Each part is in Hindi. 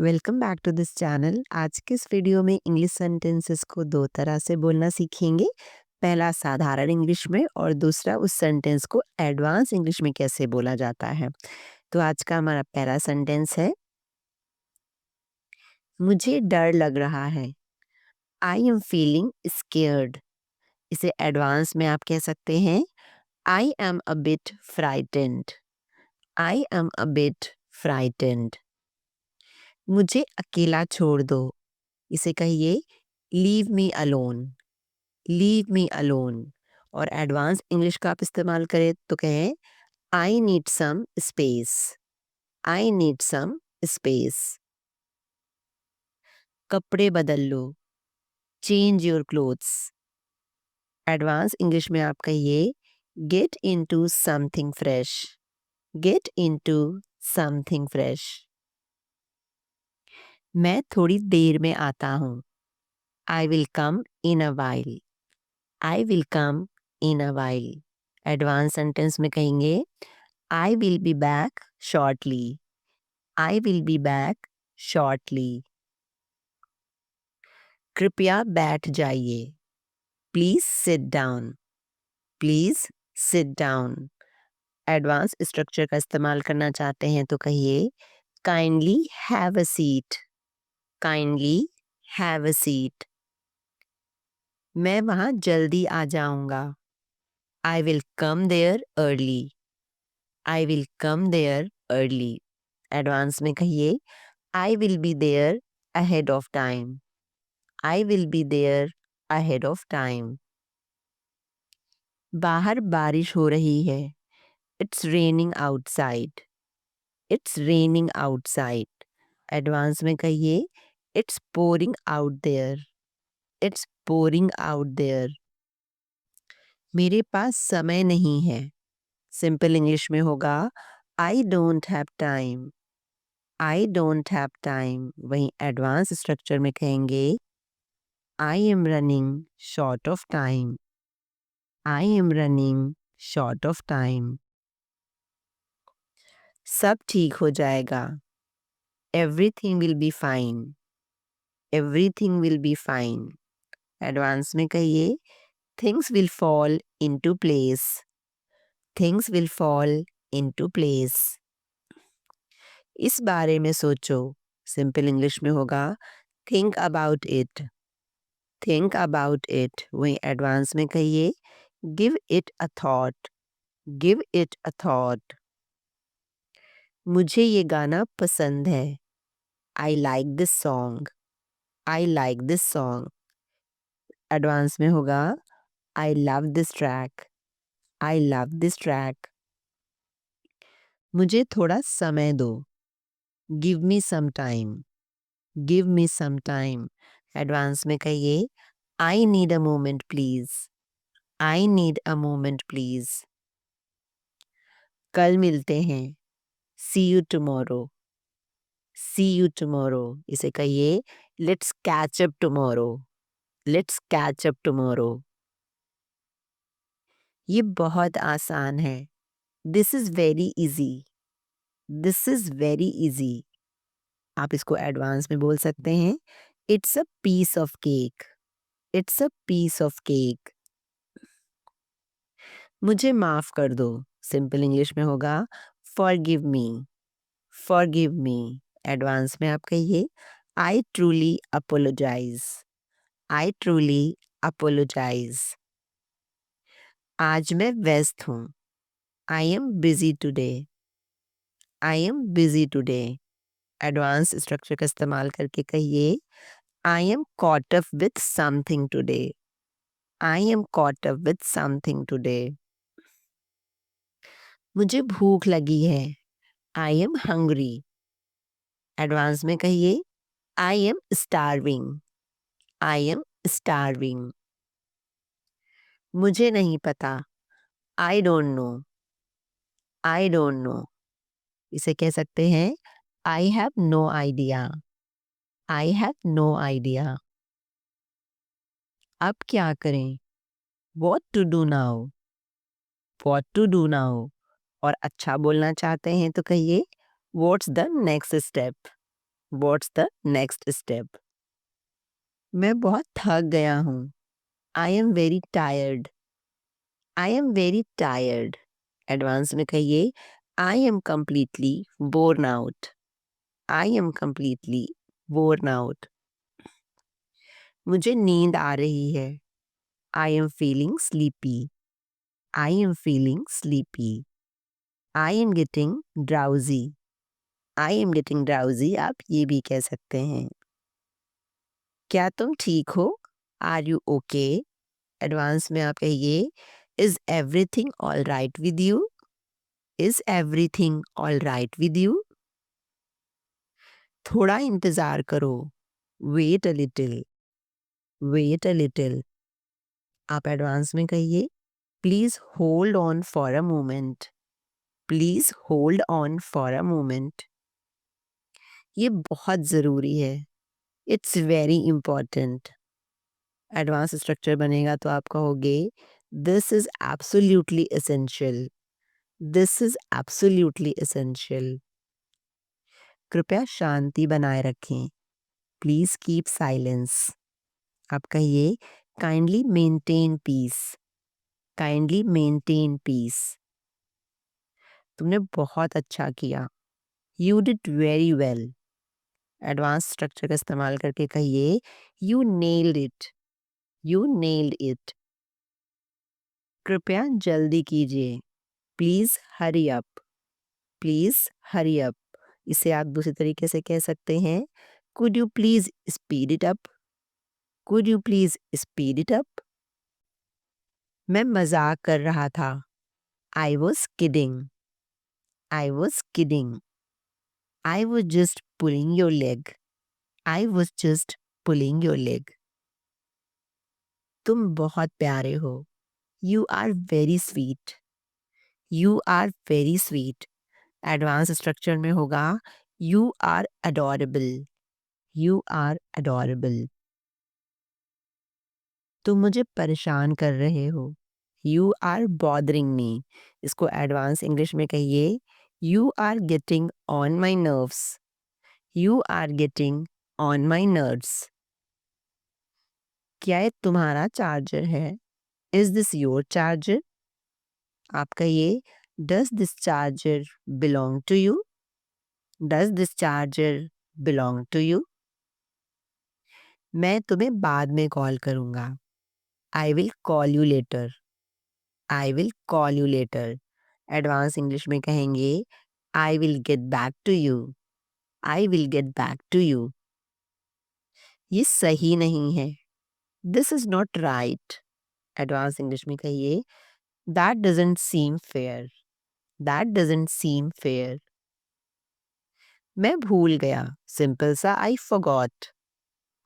Welcome back to this channel. आज के इस वीडियो में इंग्लिश सेंटेंसेस को दो तरह से बोलना सीखेंगे। पहला साधारण इंग्लिश में और दूसरा उस सेंटेंस को एडवांस इंग्लिश में कैसे बोला जाता है। तो आज का हमारा पहला सेंटेंस है, मुझे डर लग रहा है। I am feeling scared. इसे एडवांस में आप कह सकते हैं, I am a bit frightened. I am a bit frightened. मुझे अकेला छोड़ दो। इसे कहिए, leave me alone. Leave me alone. और एडवांस इंग्लिश का आप इस्तेमाल करें तो कहें, I need some space. I need some space. कपड़े बदल लो। Change your clothes. Advance English में आप कहिए, get into something fresh. Gate into something fresh. मैं थोड़ी देर में आता हूँ। I will come in a while. I will come in a while. Advance sentence में कहेंगे, I will be back shortly. I will be back shortly. कृपया बैठ जाइए। Please sit down. Please sit down. Advance structure का इस्तेमाल करना चाहते हैं तो कहिए, kindly have a seat. Kindly have a seat. मैं वहाँ जल्दी आ जाऊंगा। I will come there early. I will come there early. Advance में कहिए, I will be there ahead of time. I will be there ahead of time. बाहर बारिश हो रही है। It's raining outside. It's raining outside. Advance में कहिए, It's pouring out there. It's pouring out there. मेरे पास समय नहीं है। सिंपल इंग्लिश में होगा, I don't have time. I don't have time. वहीं एडवांस स्ट्रक्चर में कहेंगे, I am running short of time. I am running short of time. सब ठीक हो जाएगा। Everything will be fine. Everything will be fine. Advance में कहिए, things will fall into place. Things will fall into place. इस बारे में सोचो। सिंपल इंग्लिश में होगा, think about it. Think about it. वहीं एडवांस में कहिए, give it a thought. Give it a thought. मुझे ये गाना पसंद है। I like this song. I like this song. Advance में होगा, I love this track. I love this track. मुझे थोड़ा समय दो। Give me some time. Give me some time. Advance में कहिए, I need a moment please. I need a moment please. कल मिलते हैं। See you tomorrow. See you tomorrow. इसे कहिए, Let's catch up tomorrow. Let's catch up tomorrow. ये बहुत आसान है। This is very easy. This is very easy. आप इसको एडवांस में बोल सकते हैं, It's a piece of cake. It's a piece of cake. मुझे माफ कर दो। सिंपल इंग्लिश में होगा, Forgive me. Forgive me. Advance में आप कहिए, I truly apologize. I truly apologize. आज मैं व्यस्त हूँ। I am busy today. I am busy today. Advance structure का इस्तेमाल करके कहिए, I am caught up with something today. I am caught up with something today. मुझे भूख लगी है। I am hungry. एडवांस में कहिए, I am starving. I am starving. मुझे नहीं पता। I don't know. I don't know. इसे कह सकते हैं, I have no idea. I have no idea. अब क्या करें? What to do now? What to do now? और अच्छा बोलना चाहते हैं तो कहिए, What's the next step? What's the next step? मैं बहुत थक गया हूँ। I am very tired. I am very tired. Advance में कहिए I am completely born out. I am completely born out. मुझे नींद आ रही है। I am feeling sleepy. I am feeling sleepy. I am getting drowsy. I am getting drowsy आप ये भी कह सकते हैं। क्या तुम ठीक हो? Are you okay? एडवांस में आप कहिए is everything all right with you? Is everything all right with you? थोड़ा इंतजार करो। Wait a little. Wait a little आप एडवांस में कहिए please hold on for a moment. Please hold on for a moment. ये बहुत ज़रूरी है। It's very important. Advance structure बनेगा तो आप कहोगे this is absolutely essential. This is absolutely essential. कृपया शांति बनाए रखें। Please keep silence. आप कहिए kindly maintain piece. Kindly maintain piece. तुमने बहुत अच्छा किया। You did very well. Advance structure का इस्तेमाल करके कहिए you nailed it. You nailed it. कृपया जल्दी कीजिए। Please hurry up. Please hurry up इसे आप दूसरे तरीके से कह सकते हैं could you please speed it up? Could you please speed it up? मैं मजाक कर रहा था। I was kidding. I was kidding. I was just pulling your leg. I was just pulling your leg. तुम बहुत प्यारे हो। You are very sweet. You are very sweet advance structure में होगा you are adorable. You are adorable. तुम मुझे परेशान कर रहे हो। You are bothering me. इसको एडवांस इंग्लिश में कहिए you are getting on my nerves. You are getting on my nerves. क्या ये तुम्हारा चार्जर है? Is this your charger? आप कहिए does this charger belong to you? Does this charger belong to you? मैं तुम्हें बाद में कॉल करूंगा। I will call you later. I will call you later advance English में कहेंगे I will get back to you. I will get back to you. ये सही नहीं है। This is not right advance English में कहिए that doesn't seem fair. That doesn't seem fair. मैं भूल गया। सिंपल सा I forgot.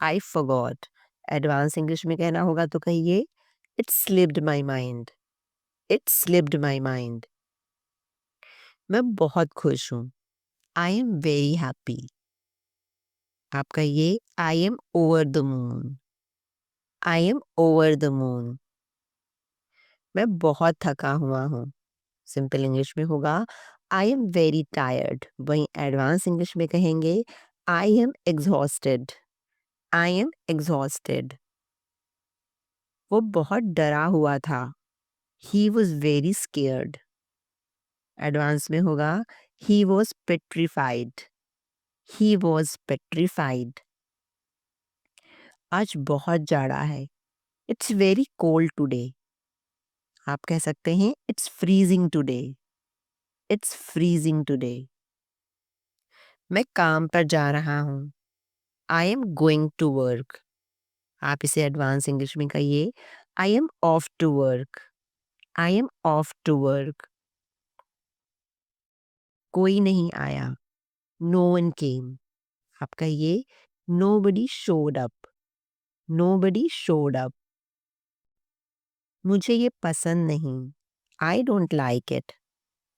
I forgot advance English में कहना होगा तो कहिए it slipped my mind. It slipped my mind. मैं बहुत खुश हूँ। I am very happy. आप कहिए I M over the moon. I am over the moon. मैं बहुत थका हुआ हूँ। सिंपल इंग्लिश में होगा आई एम वेरी टायर्ड। वहीं एडवांस इंग्लिश में कहेंगे I am exhausted. I am exhausted. वो बहुत डरा हुआ था। He was very scared. Advance में होगा he was petrified. He was petrified. आज बहुत जाड़ा है। It's very cold today. आप कह सकते हैं it's freezing today. It's freezing today. मैं काम पर जा रहा हूँ। I am going to work. आप इसे एडवांस इंग्लिश में कहिए I am off to work. I am off to work. कोई नहीं आया। No one came. आप कहिए nobody showed up. Nobody showed up. मुझे ये पसंद नहीं। I don't like it.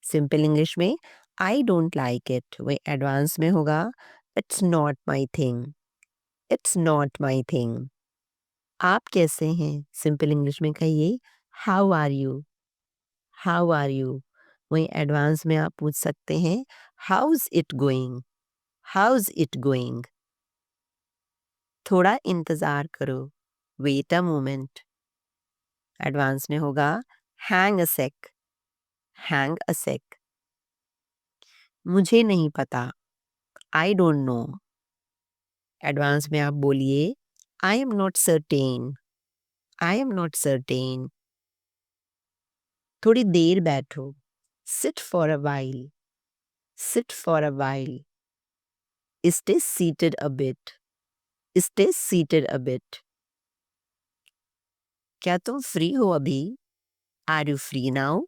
Simple English में आई डोंट लाइक इट वही एडवांस में होगा it's not my thing. It's not my thing. आप कैसे हैं? सिंपल इंग्लिश में कहिए how are you. How are you वहीं एडवांस में आप पूछ सकते हैं how is it going. How's it going? थोड़ा इंतज़ार करो, वेट अ मोमेंट। एडवांस में होगा हैंग अ सेक, हैंग अ सेक। मुझे नहीं पता, आई डोंट नो। एडवांस में आप बोलिए I am not certain, I am not certain. थोड़ी देर बैठो, sit for a while, sit for a while. Stay seated a bit, stay seated a bit. क्या तुम फ्री हो अभी? Are you free now?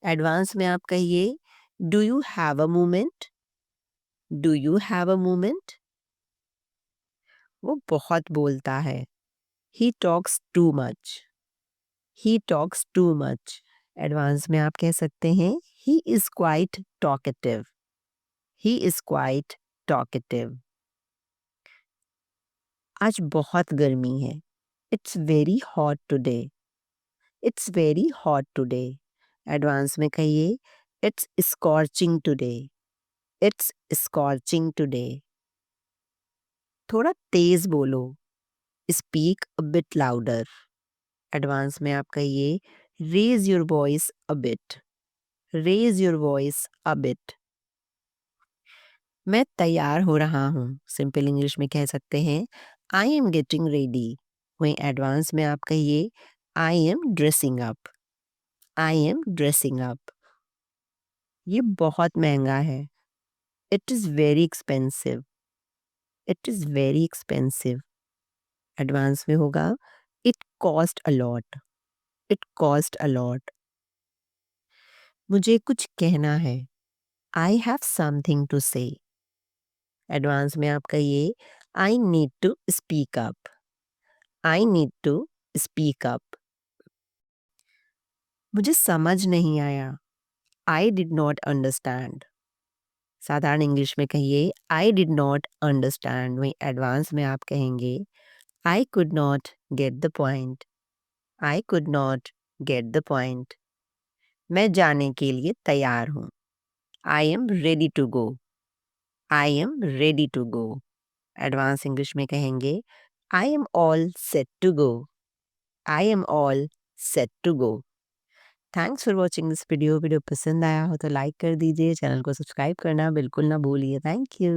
Advance में आप कहिए do you have a moment, do you have a moment. वो बहुत बोलता है, he talks too much, he talks too much. Advance में आप कह सकते हैं he is quite talkative, he is quite talkative. आज बहुत गर्मी है, it's very hot today, it's very hot today. Advance में कहिए it's scorching today, it's scorching today. थोड़ा तेज बोलो, speak a bit louder. Advance में आप कहिए raise your voice a bit, raise your voice a bit. मैं तैयार हो रहा हूँ, सिंपल इंग्लिश में कह सकते हैं आई एम गेटिंग रेडी। वहीं एडवांस में आप कहिए I am dressing up, I am dressing up. ये बहुत महंगा है, it is very expensive, it is very expensive. Advance में होगा it cost a lot, it cost a lot. मुझे कुछ कहना है, I have something to say. Advance में आप कहिए I need to speak up, I need to speak up. मुझे समझ नहीं आया, आई डिड नॉट अंडरस्टैंड। साधारण इंग्लिश में कहिए आई डिड नॉट अंडरस्टैंड। वहीं एडवांस में आप कहेंगे I could not get the point, I could not get the point. मैं जाने के लिए तैयार हूँ, I am ready to go, I am ready to go. Advance English में कहेंगे I am all set to go, I am all set to go. Thanks for watching this video. Video पसंद आया हो तो लाइक कर दीजिए, चैनल को सब्सक्राइब करना बिल्कुल ना भूलिए। Thank you.